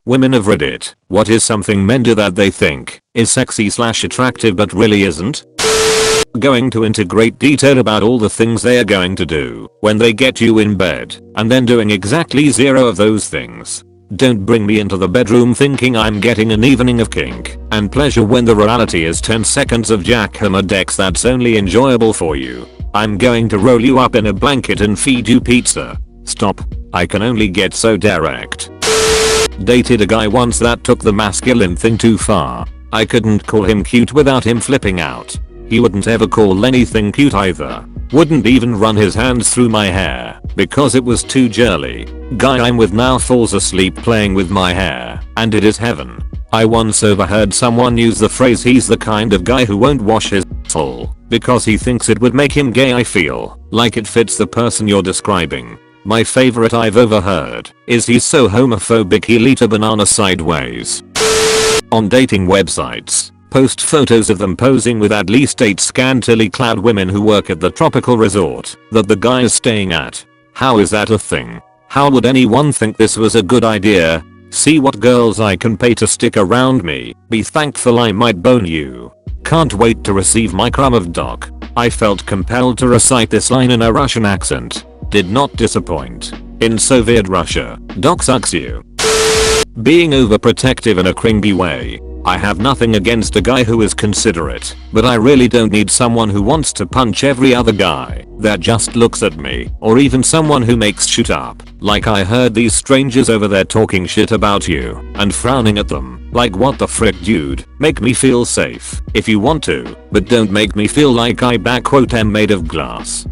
Women of Reddit, what is something men do that they think is sexy/attractive but really isn't? Going to into great detail about all the things they are going to do when they get you in bed, and then doing exactly zero of those things. Don't bring me into the bedroom thinking I'm getting an evening of kink and pleasure when the reality is 10 seconds of jackhammer decks that's only enjoyable for you. I'm going to roll you up in a blanket and feed you pizza. Stop. I can only get so direct. Dated a guy once that took the masculine thing too far. I couldn't call him cute without him flipping out. He wouldn't ever call anything cute either. Wouldn't even run his hands through my hair because it was too girly. Guy I'm with now falls asleep playing with my hair, and it is heaven. I once overheard someone use the phrase he's the kind of guy who won't wash his asshole because he thinks it would make him gay. I feel like it fits the person you're describing. My favorite I've overheard is he's so homophobic he'll eat a banana sideways. On dating websites, post photos of them posing with at least 8 scantily clad women who work at the tropical resort that the guy is staying at. How is that a thing? How would anyone think this was a good idea? See what girls I can pay to stick around me. Be thankful I might bone you. Can't wait to receive my crumb of doc. I felt compelled to recite this line in a Russian accent. Did not disappoint. In Soviet Russia, doc sucks you. Being overprotective in a cringy way. I have nothing against a guy who is considerate, but I really don't need someone who wants to punch every other guy that just looks at me, or even someone who makes shit up. Like I heard these strangers over there talking shit about you and frowning at them. Like what the frick dude, make me feel safe if you want to, but don't make me feel like I am made of glass.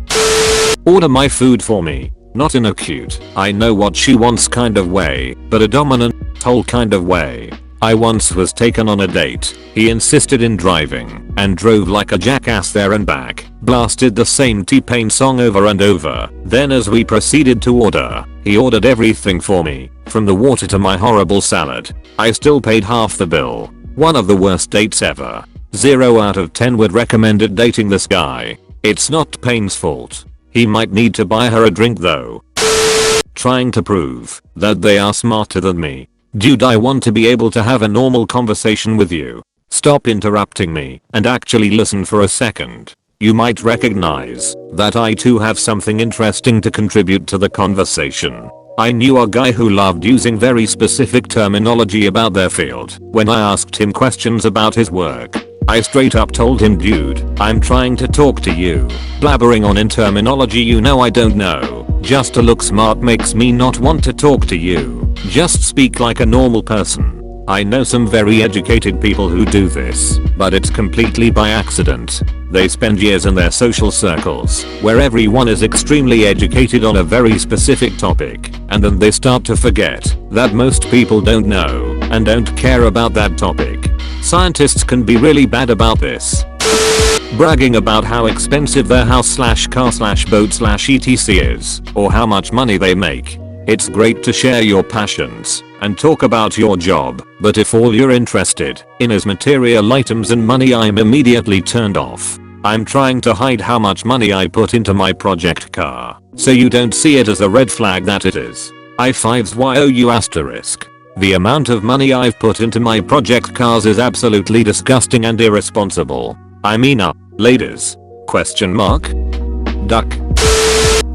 Order my food for me. Not in a cute, I know what she wants kind of way, but a dominant whole kind of way. I once was taken on a date. He insisted in driving and drove like a jackass there and back, blasted the same T-Pain song over and over. Then as we proceeded to order, he ordered everything for me, from the water to my horrible salad. I still paid half the bill. One of the worst dates ever. 0 out of 10 would recommend it dating this guy. It's not Pain's fault. He might need to buy her a drink though. Trying to prove that they are smarter than me. Dude, I want to be able to have a normal conversation with you. Stop interrupting me and actually listen for a second. You might recognize that I too have something interesting to contribute to the conversation. I knew a guy who loved using very specific terminology about their field. When I asked him questions about his work, I straight up told him, dude, I'm trying to talk to you. Blabbering on in terminology you know I don't know. Just to look smart makes me not want to talk to you. Just speak like a normal person. I know some very educated people who do this, but it's completely by accident. They spend years in their social circles, where everyone is extremely educated on a very specific topic, and then they start to forget that most people don't know and don't care about that topic. Scientists can be really bad about this. Bragging about how expensive their house/car/boat/etc is, or how much money they make. It's great to share your passions and talk about your job, but if all you're interested in is material items and money, I'm immediately turned off. I'm trying to hide how much money I put into my project car, so you don't see it as a red flag that it is. I5YOU*. The amount of money I've put into my project cars is absolutely disgusting and irresponsible. I mean ladies? Question mark? Duck.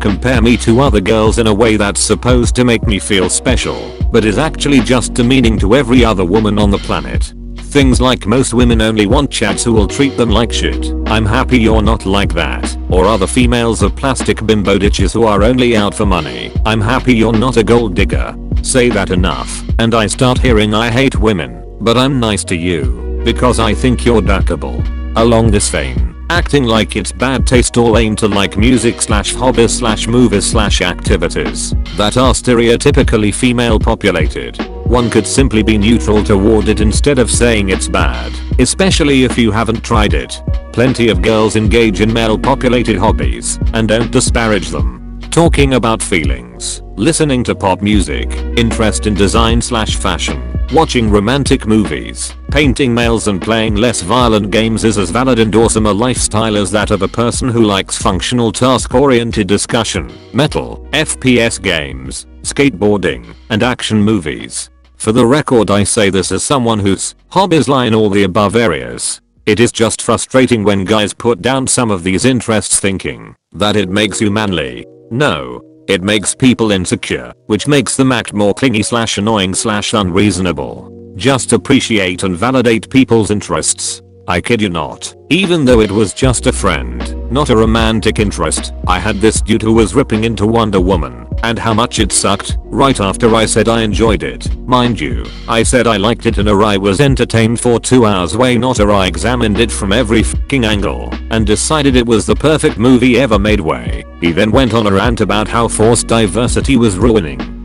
Compare me to other girls in a way that's supposed to make me feel special, but is actually just demeaning to every other woman on the planet. Things like most women only want chads who will treat them like shit. I'm happy you're not like that. Or other females of plastic bimbo ditches who are only out for money. I'm happy you're not a gold digger. Say that enough, and I start hearing I hate women, but I'm nice to you because I think you're duckable. Along this vein, acting like it's bad taste all aimed to like music/hobbies/movies/activities that are stereotypically female populated. One could simply be neutral toward it instead of saying it's bad, especially if you haven't tried it. Plenty of girls engage in male populated hobbies and don't disparage them. Talking about feelings, listening to pop music, interest in design/fashion, watching romantic movies, painting nails and playing less violent games is as valid and awesome a lifestyle as that of a person who likes functional task-oriented discussion, metal, FPS games, skateboarding, and action movies. For the record, I say this as someone whose hobbies lie in all the above areas. It is just frustrating when guys put down some of these interests thinking that it makes you manly. No. It makes people insecure, which makes them act more clingy / annoying / unreasonable. Just appreciate and validate people's interests. I kid you not. Even though it was just a friend, not a romantic interest, I had this dude who was ripping into Wonder Woman, and how much it sucked, right after I said I enjoyed it. Mind you, I said I liked it and I was entertained for 2 hours way not I examined it from every fucking angle, and decided it was the perfect movie ever made way. He then went on a rant about how forced diversity was ruining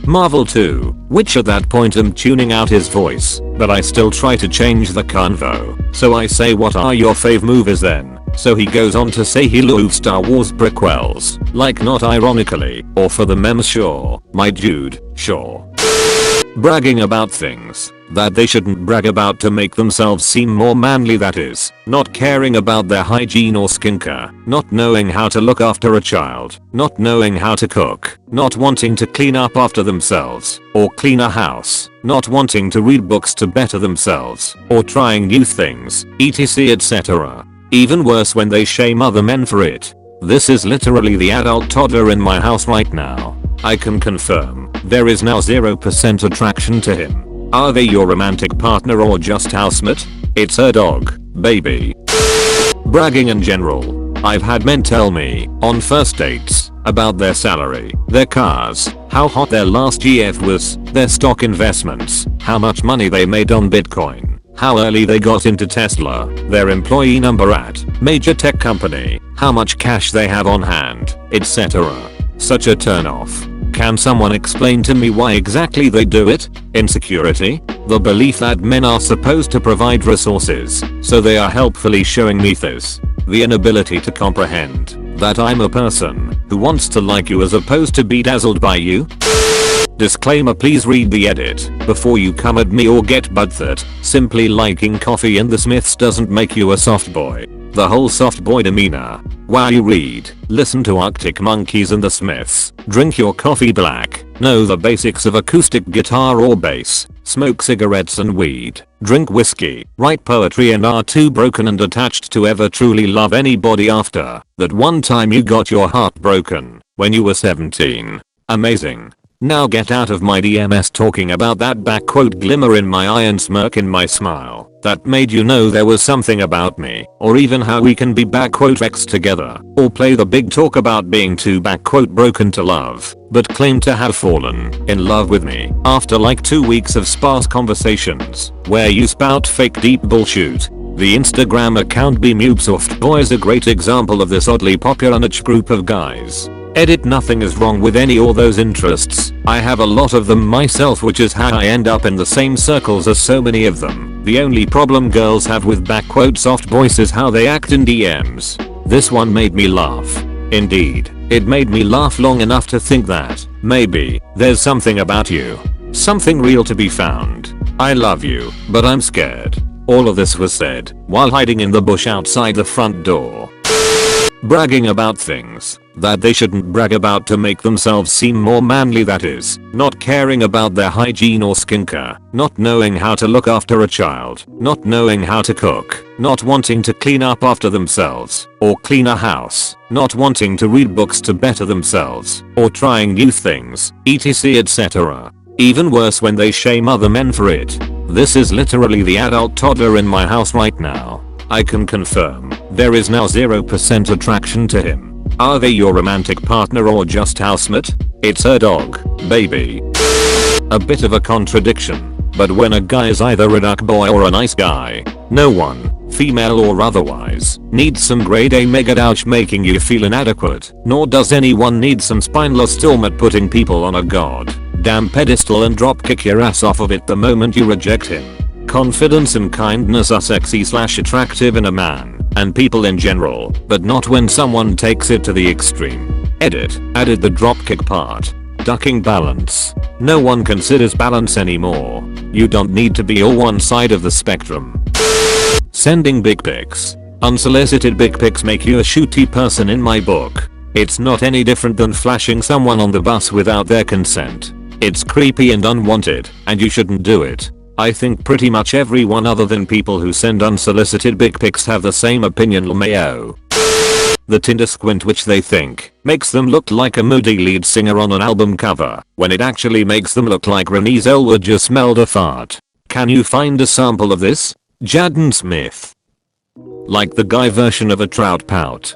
Marvel 2, which at that point I'm tuning out his voice, but I still try to change the convo. So I say, what are your fave movies then? So he goes on to say he loves Star Wars prequels, like not ironically, or for the memes, sure, my dude, sure. Bragging about things that they shouldn't brag about to make themselves seem more manly, that is, not caring about their hygiene or skincare, not knowing how to look after a child, not knowing how to cook, not wanting to clean up after themselves, or clean a house, not wanting to read books to better themselves, or trying new things, etc etc. Even worse when they shame other men for it. This is literally the adult toddler in my house right now. I can confirm, there is now 0% attraction to him. Are they your romantic partner or just housemate? It's her dog, baby. Bragging in general. I've had men tell me, on first dates, about their salary, their cars, how hot their last GF was, their stock investments, how much money they made on Bitcoin, how early they got into Tesla, their employee number at major tech company, how much cash they have on hand, etc. Such a turn off. Can someone explain to me why exactly they do it? Insecurity? The belief that men are supposed to provide resources, so they are helpfully showing me this. The inability to comprehend that I'm a person who wants to like you as opposed to be dazzled by you. Disclaimer, please read the edit before you come at me or get butt. Simply liking coffee and the Smiths doesn't make you a soft boy. The whole soft boy demeanor. While you read, listen to Arctic Monkeys and the Smiths, drink your coffee black, know the basics of acoustic guitar or bass, smoke cigarettes and weed, drink whiskey, write poetry, and are too broken and attached to ever truly love anybody after that one time you got your heart broken when you were 17. Amazing. Now get out of my DMs talking about that glimmer in my eye and smirk in my smile that made you know there was something about me, or even how we can be ex together, or play the big talk about being too broken to love, but claim to have fallen in love with me after like 2 weeks of sparse conversations where you spout fake deep bullshit. The Instagram account BMUBSoftBoy is a great example of this oddly popular niche group of guys. Edit, nothing is wrong with any or those interests. I have a lot of them myself, which is how I end up in the same circles as so many of them. The only problem girls have with soft boys is how they act in DMs. This one made me laugh. Indeed, it made me laugh long enough to think that maybe there's something about you. Something real to be found. I love you, but I'm scared. All of this was said while hiding in the bush outside the front door. Bragging about things that they shouldn't brag about to make themselves seem more manly, that is, not caring about their hygiene or skincare, not knowing how to look after a child, not knowing how to cook, not wanting to clean up after themselves, or clean a house, not wanting to read books to better themselves, or trying new things, etc etc. Even worse when they shame other men for it. This is literally the adult toddler in my house right now. I can confirm, there is now 0% attraction to him. Are they your romantic partner or just housemate? It's her dog, baby. A bit of a contradiction, but when a guy is either a duck boy or a nice guy, no one, female or otherwise, needs some grade A mega douche making you feel inadequate, nor does anyone need some spineless storm at putting people on a goddamn pedestal and drop kick your ass off of it the moment you reject him. Confidence and kindness are sexy/attractive in a man, and people in general, but not when someone takes it to the extreme. Edit, added the dropkick part. Ducking balance. No one considers balance anymore. You don't need to be all one side of the spectrum. Sending big pics. Unsolicited big pics make you a shooty person in my book. It's not any different than flashing someone on the bus without their consent. It's creepy and unwanted, and you shouldn't do it. I think pretty much everyone other than people who send unsolicited dick pics have the same opinion. LMAO. The Tinder squint, which they think makes them look like a moody lead singer on an album cover, when it actually makes them look like Renee Zellweger just smelled a fart. Can you find a sample of this? Jaden Smith. Like the guy version of a trout pout.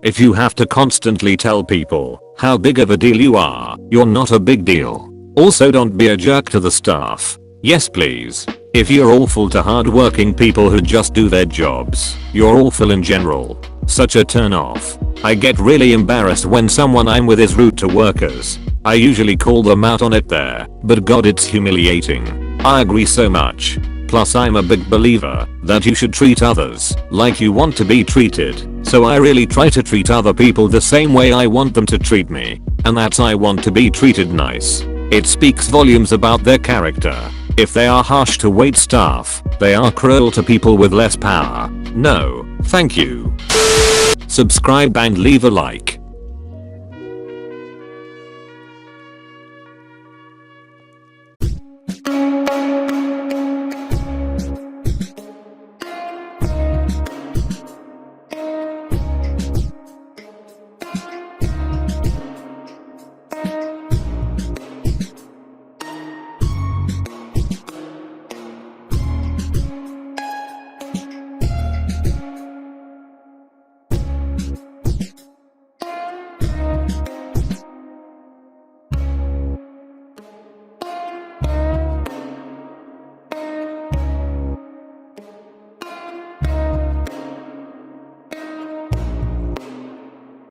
If you have to constantly tell people how big of a deal you are, you're not a big deal. Also, don't be a jerk to the staff. Yes please. If you're awful to hardworking people who just do their jobs, you're awful in general. Such a turn off. I get really embarrassed when someone I'm with is rude to workers. I usually call them out on it there, but god, it's humiliating. I agree so much. Plus, I'm a big believer that you should treat others like you want to be treated. So I really try to treat other people the same way I want them to treat me. And that's, I want to be treated nice. It speaks volumes about their character. If they are harsh to wait staff, they are cruel to people with less power. No, thank you. Subscribe and leave a like.